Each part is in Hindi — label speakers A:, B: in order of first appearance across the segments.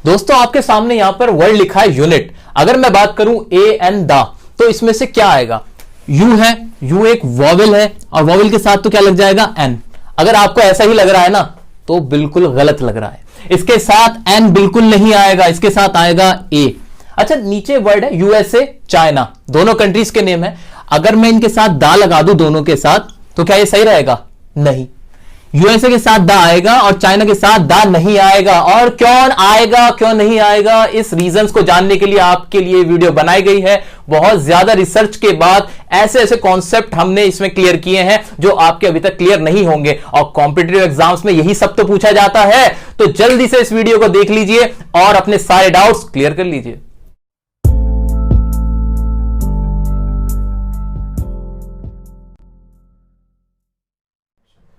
A: दोस्तों आपके सामने यहां पर वर्ड लिखा है यूनिट। अगर मैं बात करूं ए एन दा, तो इसमें से क्या आएगा? यू है, यू एक वॉवेल है और वॉवेल के साथ तो क्या लग जाएगा? एन। अगर आपको ऐसा ही लग रहा है ना तो बिल्कुल गलत लग रहा है। इसके साथ एन बिल्कुल नहीं आएगा, इसके साथ आएगा ए। अच्छा, नीचे वर्ड है यूएसए चाइना, दोनों कंट्रीज के नेम है। अगर मैं इनके साथ दा लगा दूं दोनों के साथ, तो क्या ये सही रहेगा? नहीं। यूएसए के साथ दा आएगा और चाइना के साथ दा नहीं आएगा। और क्यों आएगा, क्यों नहीं आएगा, इस रीजंस को जानने के लिए आपके लिए वीडियो बनाई गई है। बहुत ज्यादा रिसर्च के बाद ऐसे ऐसे कॉन्सेप्ट हमने इसमें क्लियर किए हैं जो आपके अभी तक क्लियर नहीं होंगे, और कॉम्पिटिटिव एग्जाम्स में यही सब तो पूछा जाता है। तो जल्दी से इस वीडियो को देख लीजिए और अपने सारे डाउट्स क्लियर कर लीजिए।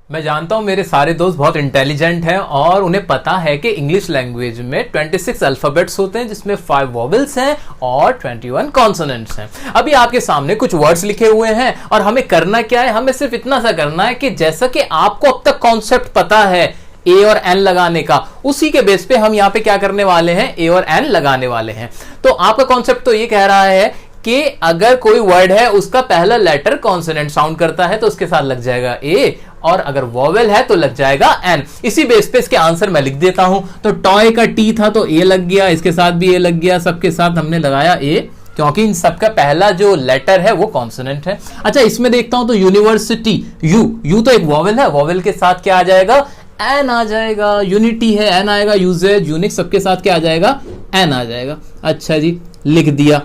A: मैं जानता हूं मेरे सारे दोस्त बहुत इंटेलिजेंट हैं और उन्हें पता है कि इंग्लिश लैंग्वेज में 26 अल्फाबेट्स होते हैं, जिसमें 5 वॉवेल्स हैं और 21 कॉन्सोनेंट्स हैं। अभी आपके सामने कुछ वर्ड्स लिखे हुए हैं और हमें करना क्या है? हमें सिर्फ इतना सा करना है कि जैसा कि आपको अब तक कॉन्सेप्ट पता है ए और एन लगाने का, उसी के बेस पे हम यहां पे क्या करने वाले हैं? ए और एन लगाने वाले हैं। तो आपका कॉन्सेप्ट तो ये कह रहा है कि अगर कोई वर्ड है उसका पहला लेटर कॉन्सोनेंट साउंड करता है तो उसके साथ लग जाएगा ए, और अगर वॉवेल है तो लग जाएगा एन। इसी बेस पे इसके आंसर मैं लिख देता हूं। तो टॉय का टी था तो ए लग गया, इसके साथ भी ए लग गया, सबके साथ हमने लगाया ए, क्योंकि इन सबका पहला जो लेटर है वो कॉन्सोनेंट है। अच्छा, इसमें देखता हूं तो यूनिवर्सिटी, यू, यू तो एक वॉवेल है, वॉवेल के साथ क्या आ जाएगा? एन आ जाएगा। यूनिटी है, एन आएगा। यूजेज, यूनिक, सबके साथ क्या आ जाएगा? एन आ जाएगा। अच्छा जी, लिख दिया।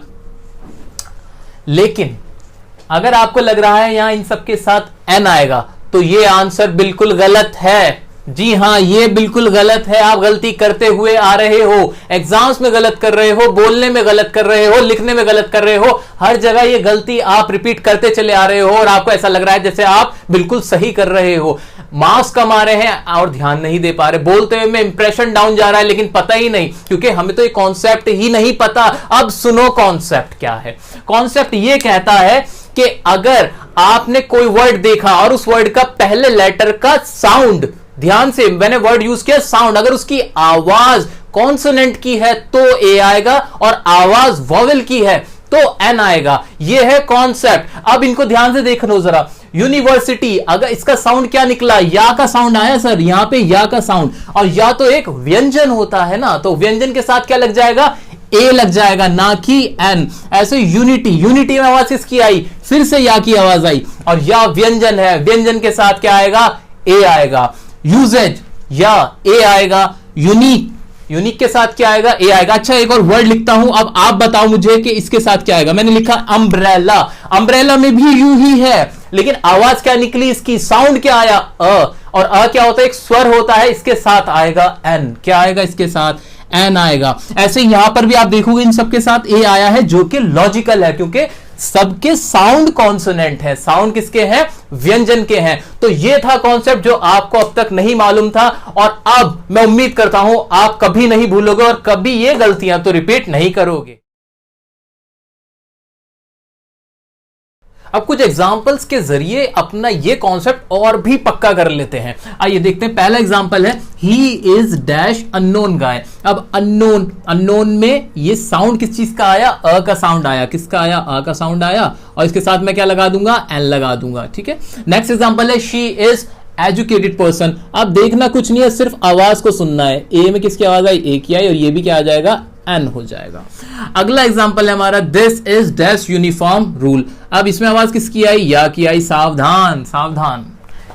A: लेकिन अगर आपको लग रहा है यहां इन सबके साथ एन आएगा, तो ये आंसर बिल्कुल गलत है। जी हां, ये बिल्कुल गलत है। आप गलती करते हुए आ रहे हो, एग्जाम्स में गलत कर रहे हो, बोलने में गलत कर रहे हो, लिखने में गलत कर रहे हो, हर जगह ये गलती आप रिपीट करते चले आ रहे हो और आपको ऐसा लग रहा है जैसे आप बिल्कुल सही कर रहे हो। मार्क्स कम आ रहे हैं और ध्यान नहीं दे पा रहे, बोलते हुए में इंप्रेशन डाउन जा रहा है, लेकिन पता ही नहीं, क्योंकि हमें तो ये कॉन्सेप्ट ही नहीं पता। अब सुनो कॉन्सेप्ट क्या है। कॉन्सेप्ट ये कहता है कि अगर आपने कोई वर्ड देखा और उस वर्ड का पहले लेटर का साउंड, ध्यान से मैंने वर्ड यूज किया साउंड, अगर उसकी आवाज कॉन्सोनेंट की है तो ए आएगा और आवाज वॉवेल की है तो एन आएगा। यह है कॉन्सेप्ट। अब इनको ध्यान से देखो जरा। यूनिवर्सिटी, अगर इसका साउंड क्या निकला? या का साउंड आया सर, यहां पे या का साउंड, और या तो एक व्यंजन होता है ना, तो व्यंजन के साथ क्या लग जाएगा? ए लग जाएगा, ना कि एन। ऐसे यूनिटी, यूनिटी में आवाज किसकी आई? फिर से या की आवाज आई, और या व्यंजन है, व्यंजन के साथ क्या आएगा? ए आएगा। यूजेज, या ए आएगा। यूनिक, यूनिक के साथ क्या आएगा? ए आएगा। अच्छा, एक और वर्ड लिखता हूं, अब आप बताओ मुझे कि इसके साथ क्या आएगा। मैंने लिखा अम्ब्रेला, अम्ब्रेला में भी यू ही है, लेकिन आवाज क्या निकली इसकी? साउंड क्या आया? अ, और अ क्या होता है? एक स्वर होता है, इसके साथ आएगा एन। क्या आएगा इसके साथ? एन आएगा। ऐसे यहां पर भी आप देखोगे इन सबके साथ ए आया है, जो कि लॉजिकल है, क्योंकि सबके साउंड कॉन्सोनेंट है। साउंड किसके हैं? व्यंजन के हैं। तो ये था कॉन्सेप्ट जो आपको अब तक नहीं मालूम था, और अब मैं उम्मीद करता हूं आप कभी नहीं भूलोगे और कभी ये गलतियां तो रिपीट नहीं करोगे। अब कुछ एग्जाम्पल्स के जरिए अपना ये कॉन्सेप्ट और भी पक्का कर लेते हैं। आइए देखते हैं। पहला एग्जाम्पल है ही इज डैश अननोन गाय। अब अननोन, अननोन में ये साउंड किस चीज का आया? अ का साउंड आया। किसका आया? अ का साउंड आया, और इसके साथ मैं क्या लगा दूंगा? एन लगा दूंगा। ठीक है। नेक्स्ट एग्जाम्पल है शी इज एजुकेटेड पर्सन। अब देखना कुछ नहीं है, सिर्फ आवाज को सुनना है। ए में किसकी आवाज आई? ए की आई, और ये भी क्या आ जाएगा? एन हो जाएगा। अगला एग्जांपल है हमारा this is dash uniform rule. अब इसमें आवाज किसकी आई? या की आई। सावधान, सावधान,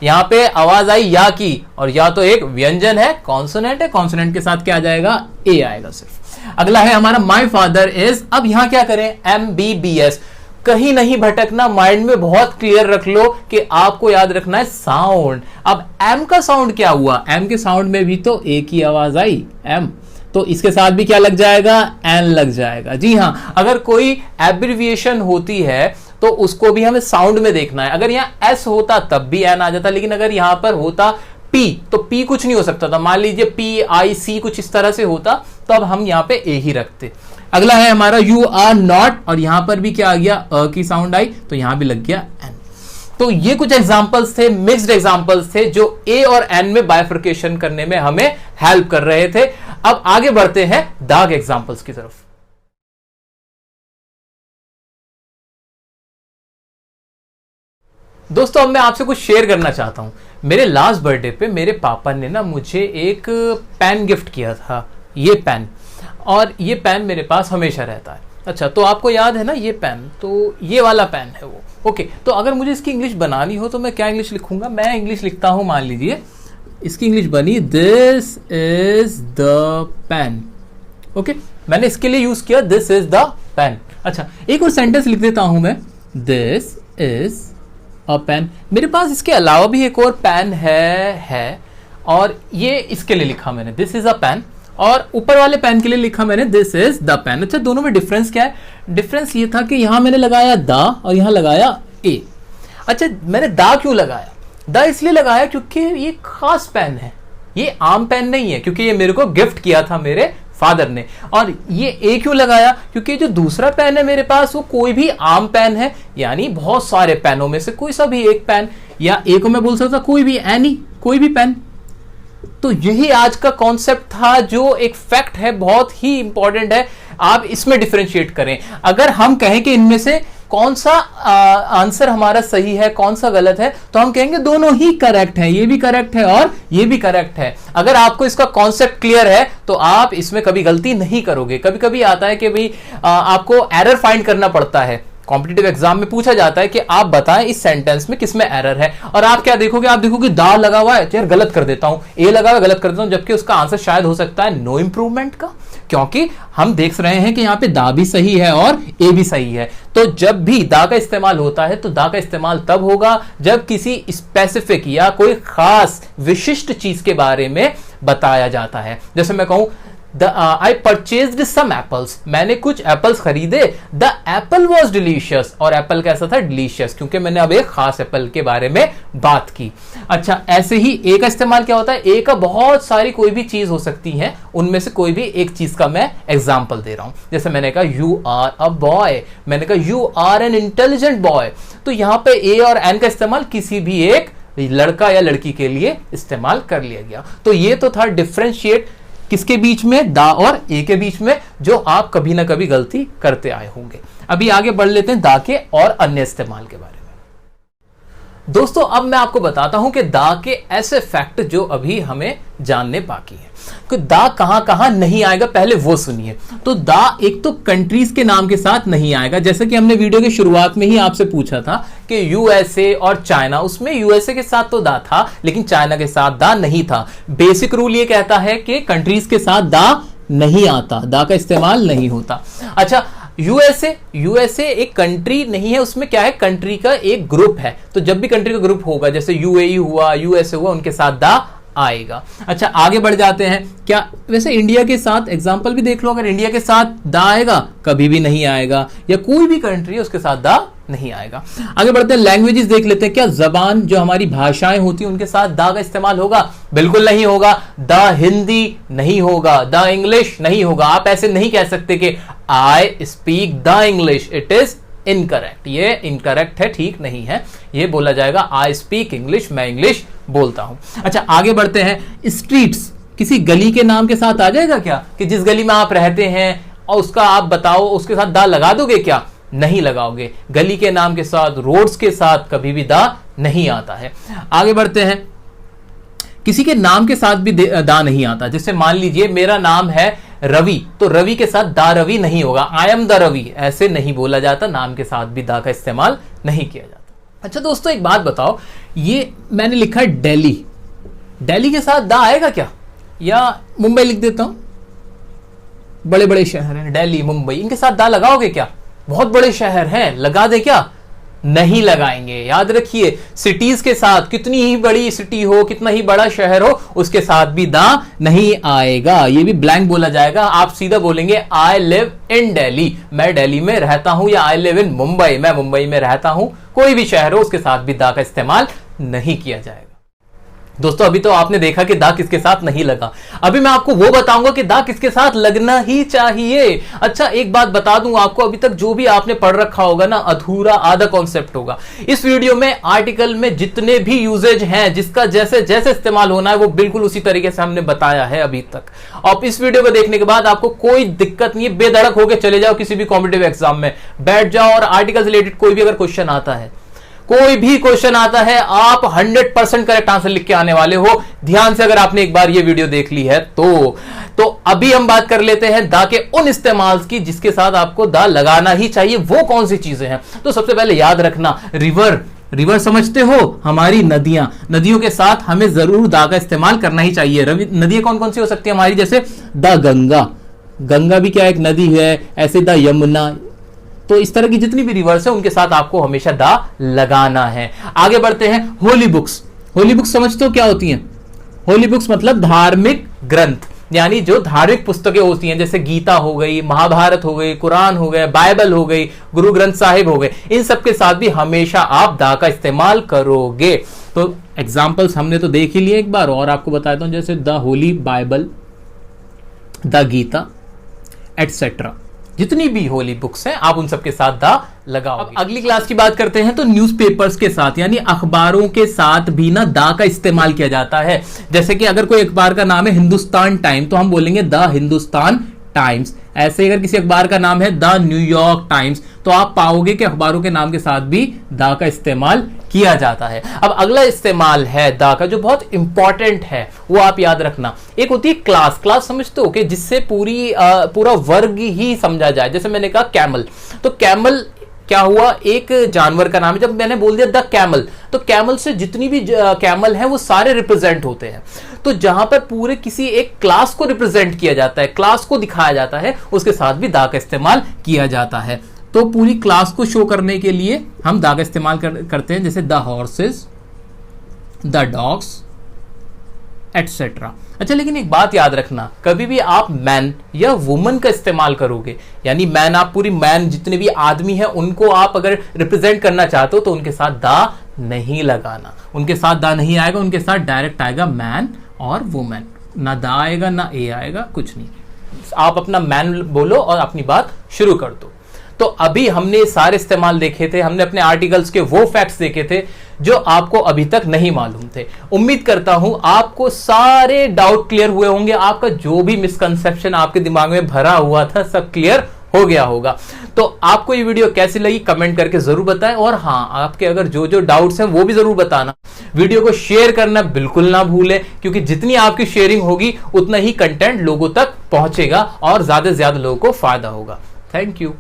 A: यहां पे आवाज आई या की, और या तो एक व्यंजन है, कॉन्सोनेंट है, कॉन्सोनेंट के साथ क्या आ जाएगा? ए आएगा सिर्फ। अगला है हमारा माय फादर इज। अब यहां क्या करें? MBBS। कहीं नहीं भटकना, माइंड में बहुत क्लियर रख लो कि आपको याद रखना है साउंड। अब एम का साउंड क्या हुआ? एम के साउंड में भी तो ए की आवाज आई, एम, तो इसके साथ भी क्या लग जाएगा? एन लग जाएगा। जी हां, अगर कोई एब्रिविएशन होती है तो उसको भी हमें साउंड में देखना है। अगर यहां एस होता तब भी एन आ जाता, लेकिन अगर यहां पर होता पी तो पी कुछ नहीं हो सकता था। मान लीजिए PIC कुछ इस तरह से होता, तो अब हम यहां पे ए ही रखते। अगला है हमारा यू आर नॉट, और यहां पर भी क्या आ गया? अ की साउंड आई, तो यहां भी लग गया एन। तो ये कुछ एग्जांपल्स थे, मिक्स्ड एग्जांपल्स थे, जो ए और एन में बाइफर्केशन करने में हमें हेल्प कर रहे थे। अब आगे बढ़ते हैं दा के एग्जांपल्स की तरफ। दोस्तों अब मैं आपसे कुछ शेयर करना चाहता हूं। मेरे लास्ट बर्थडे पे मेरे पापा ने ना मुझे एक पेन गिफ्ट किया था, ये पेन, और ये पेन मेरे पास हमेशा रहता है। अच्छा, तो आपको याद है ना ये पेन, तो ये वाला पेन है वो। ओके, तो अगर मुझे इसकी इंग्लिश बनानी हो तो मैं क्या इंग्लिश लिखूंगा? मैं इंग्लिश लिखता हूं, मान लीजिए इसकी इंग्लिश बनी this is the pen. Okay, मैंने इसके लिए यूज किया दिस इज द पेन। अच्छा, एक और सेंटेंस लिख देता हूं मैं, दिस इज अ पेन। मेरे पास इसके अलावा भी एक और पेन है और ये इसके लिए लिखा मैंने दिस इज अ पेन, और ऊपर वाले पेन के लिए लिखा मैंने दिस इज द पेन। अच्छा, दोनों में डिफरेंस क्या है? डिफरेंस ये था कि यहां मैंने लगाया दा और यहां लगाया ए। अच्छा, मैंने दा क्यों लगाया? दा इसलिए लगाया क्योंकि ये खास पेन है, ये आम पेन नहीं है, क्योंकि ये मेरे को गिफ्ट किया था मेरे फादर ने। और ये ए क्यों लगाया? क्योंकि जो दूसरा पेन है मेरे पास वो कोई भी आम पेन है, यानी बहुत सारे पेनों में से कोई सा भी एक पेन, या ए को मैं बोल सकता कोई भी, एनी, कोई भी पेन। तो यही आज का कॉन्सेप्ट था, जो एक फैक्ट है, बहुत ही इंपॉर्टेंट है। आप इसमें डिफरेंशिएट करें। अगर हम कहें कि इनमें से कौन सा आंसर हमारा सही है, कौन सा गलत है, तो हम कहेंगे दोनों ही करेक्ट है, ये भी करेक्ट है और ये भी करेक्ट है। अगर आपको इसका कॉन्सेप्ट क्लियर है तो आप इसमें कभी गलती नहीं करोगे। कभी कभी आता है कि भाई आपको एरर फाइंड करना पड़ता है, कॉम्पिटिटिव एग्जाम में पूछा जाता है कि आप बताएं इस सेंटेंस में किसमें एरर है, और आप क्या देखोगे? आप देखोगे दा लगा हुआ है, यार गलत कर देता हूं, ए लगा हुआ है, गलत कर देता हूं, जबकि उसका आंसर शायद हो सकता है नो इंप्रूवमेंट का, क्योंकि हम देख रहे हैं कि यहां पे दा भी सही है और ए भी सही है। तो जब भी दा का इस्तेमाल होता है तो दा का इस्तेमाल तब होगा जब किसी स्पेसिफिक या कोई खास विशिष्ट चीज के बारे में बताया जाता है। जैसे मैं कहूं I purchased some apples, मैंने कुछ एप्पल्स खरीदे, the apple was delicious, और एप्पल कैसा था? डिलीशियस, क्योंकि मैंने अब एक खास एप्पल के बारे में बात की। अच्छा, ऐसे ही ए का इस्तेमाल क्या होता है? ए का बहुत सारी कोई भी चीज हो सकती है, उनमें से कोई भी एक चीज का मैं एग्जाम्पल दे रहा हूं। जैसे मैंने कहा यू आर अ बॉय, मैंने कहा you are an intelligent boy, तो यहां पे ए और एन का इस्तेमाल किसी भी एक लड़का या लड़की के लिए इस्तेमाल कर लिया गया। तो ये तो था डिफरेंशिएट किसके बीच में? दा और ए के बीच में, जो आप कभी ना कभी गलती करते आए होंगे। अभी आगे बढ़ लेते हैं दा के और अन्य इस्तेमाल के बारे में। दोस्तों अब मैं आपको बताता हूं कि दा के ऐसे फैक्ट जो अभी हमें जानने बाकी है कि दा कहां कहां नहीं आएगा, पहले वो सुनिए। तो दा एक तो कंट्रीज के नाम के साथ नहीं आएगा, जैसे कि हमने वीडियो की शुरुआत में ही आपसे पूछा था कि यूएसए और चाइना, उसमें यूएसए के साथ तो दा था लेकिन चाइना के साथ दा नहीं था। बेसिक रूल ये कहता है कि कंट्रीज के साथ दा नहीं आता, दा का इस्तेमाल नहीं होता। अच्छा, यूएसए एक कंट्री नहीं है, उसमें क्या है? कंट्री का एक ग्रुप है। तो जब भी कंट्री का ग्रुप होगा, जैसे यूएई हुआ, यूएसए हुआ, उनके साथ दा आएगा। अच्छा, आगे बढ़ जाते हैं। क्या वैसे इंडिया के साथ एग्जांपल भी देख लो, अगर इंडिया के साथ दा आएगा कभी भी नहीं आएगा, या कोई भी कंट्री है उसके साथ दा नहीं आएगा। आगे बढ़ते हैं, लैंग्वेजेस देख लेते हैं। क्या जबान जो हमारी भाषाएं होती हैं उनके साथ दा का इस्तेमाल होगा? बिल्कुल नहीं होगा। दा हिंदी नहीं होगा, दा इंग्लिश नहीं होगा। आप ऐसे नहीं कह सकते कि I speak the English, it is incorrect, ये इनकरेक्ट है, ठीक नहीं है। ये बोला जाएगा आई स्पीक इंग्लिश, मैं इंग्लिश बोलता हूं। अच्छा, आगे बढ़ते हैं। स्ट्रीट्स किसी गली के नाम के साथ आ जाएगा क्या? कि जिस गली में आप रहते हैं और उसका आप बताओ, उसके साथ दा लगा दोगे क्या? नहीं लगाओगे। गली के नाम के साथ, रोड्स के साथ कभी भी दा नहीं आता है। आगे बढ़ते हैं। किसी के नाम के साथ भी दा नहीं आता। जैसे मान लीजिए मेरा नाम है रवि, तो रवि के साथ दा रवि नहीं होगा, आई एम द रवि, ऐसे नहीं बोला जाता। नाम के साथ भी दा का इस्तेमाल नहीं किया जाता। अच्छा दोस्तों, एक बात बताओ, ये मैंने लिखा है दिल्ली, दिल्ली के साथ दा आएगा क्या? या मुंबई लिख देता हूं, बड़े बड़े शहर हैं दिल्ली, मुंबई, इनके साथ दा लगाओगे क्या? बहुत बड़े शहर हैं, लगा दे क्या? नहीं लगाएंगे। याद रखिए, सिटीज के साथ, कितनी ही बड़ी सिटी हो, कितना ही बड़ा शहर हो, उसके साथ भी दा नहीं आएगा। ये भी ब्लैंक बोला जाएगा। आप सीधा बोलेंगे आई लिव इन दिल्ली, मैं दिल्ली में रहता हूं, या आई लिव इन मुंबई, मैं मुंबई में रहता हूं। कोई भी शहर हो उसके साथ भी दा का इस्तेमाल नहीं किया जाएगा। दोस्तों अभी तो आपने देखा कि दा किसके साथ नहीं लगा, अभी मैं आपको वो बताऊंगा कि दा किसके साथ लगना ही चाहिए। अच्छा एक बात बता दूं आपको, अभी तक जो भी आपने पढ़ रखा होगा ना, अधूरा आधा कॉन्सेप्ट होगा। इस वीडियो में आर्टिकल में जितने भी यूजेज हैं, जिसका जैसे जैसे इस्तेमाल होना है, वो बिल्कुल उसी तरीके से हमने बताया है अभी तक। और इस वीडियो को देखने के बाद आपको कोई दिक्कत नहीं है, बेधड़क होकर चले जाओ किसी भी कॉम्पिटिटिव एग्जाम में, बैठ जाओ और आर्टिकल से रिलेटेड कोई भी अगर क्वेश्चन आता है, कोई भी क्वेश्चन आता है, आप 100% करेक्ट आंसर लिख के आने वाले हो, ध्यान से अगर आपने एक बार ये वीडियो देख ली है तो अभी हम बात कर लेते हैं दा के उन इस्तेमाल की जिसके साथ आपको दा लगाना ही चाहिए। वो कौन सी चीजें हैं? तो सबसे पहले याद रखना, रिवर समझते हो, हमारी नदियों के साथ हमें जरूर दा का इस्तेमाल करना ही चाहिए। नदियां कौन कौन सी हो सकती है हमारी? जैसे द गंगा भी क्या एक नदी है, ऐसे द यमुना। तो इस तरह की जितनी भी रिवर्स है उनके साथ आपको हमेशा दा लगाना है। आगे बढ़ते हैं, होली बुक्स समझते हो क्या होती हैं? होली बुक्स मतलब धार्मिक ग्रंथ, यानी जो धार्मिक पुस्तकें होती हैं, जैसे गीता हो गई, महाभारत हो गई, कुरान हो गया, बाइबल हो गई, गुरु ग्रंथ साहिब हो गए, इन सब के साथ भी हमेशा आप दा का इस्तेमाल करोगे। तो एग्जाम्पल्स हमने तो देख ही लिए एक बार, और आपको बताता हूं, जैसे the holy Bible, the Gita etcetera, जितनी भी होली बुक्स हैं आप उन सब के साथ दा लगाओ। अब अगली क्लास की बात करते हैं, तो न्यूज़पेपर्स के साथ यानी अखबारों के साथ भी ना दा का इस्तेमाल किया जाता है। जैसे कि अगर कोई अखबार का नाम है हिंदुस्तान टाइम, तो हम बोलेंगे द हिंदुस्तान टाइम्स। ऐसे अगर किसी अखबार का नाम है द न्यूयॉर्क टाइम्स, तो आप पाओगे कि अखबारों के नाम के साथ भी दा का इस्तेमाल किया जाता है। अब अगला इस्तेमाल है दा का जो बहुत इंपॉर्टेंट है, वो आप याद रखना। एक होती है क्लास समझते हो कि जिससे पूरा वर्ग ही समझा जाए। जैसे मैंने कहा कैमल, तो कैमल क्या हुआ, एक जानवर का नाम है। जब मैंने बोल दिया द कैमल, तो कैमल से जितनी भी कैमल हैं वो सारे रिप्रेजेंट होते हैं। तो जहां पर पूरे किसी एक क्लास को रिप्रेजेंट किया जाता है, क्लास को दिखाया जाता है, उसके साथ भी दा का इस्तेमाल किया जाता है। तो पूरी क्लास को शो करने के लिए हम दा का इस्तेमाल करते हैं, जैसे the horses, the dogs etcetera. अच्छा लेकिन एक बात याद रखना, कभी भी आप मैन या वुमन का इस्तेमाल करोगे, यानी मैन, आप पूरी मैन जितने भी आदमी हैं उनको आप अगर रिप्रेजेंट करना चाहते हो, तो उनके साथ दा नहीं लगाना, उनके साथ दा नहीं आएगा, उनके साथ डायरेक्ट आएगा मैन और वुमेन, ना दा आएगा ना ए आएगा, कुछ नहीं। आप अपना मैन बोलो और अपनी बात शुरू कर दो। तो अभी हमने सारे इस्तेमाल देखे थे, हमने अपने आर्टिकल्स के वो फैक्ट्स देखे थे जो आपको अभी तक नहीं मालूम थे। उम्मीद करता हूं आपको सारे डाउट क्लियर हुए होंगे, आपका जो भी मिसकंसेप्शन आपके दिमाग में भरा हुआ था सब क्लियर हो गया होगा। तो आपको ये वीडियो कैसी लगी कमेंट करके जरूर बताएं, और हाँ आपके अगर जो जो डाउट्स हैं वो भी जरूर बताना। वीडियो को शेयर करना बिल्कुल ना भूलें, क्योंकि जितनी आपकी शेयरिंग होगी उतना ही कंटेंट लोगों तक पहुंचेगा और ज्यादा से ज्यादा लोगों को फायदा होगा। Thank you.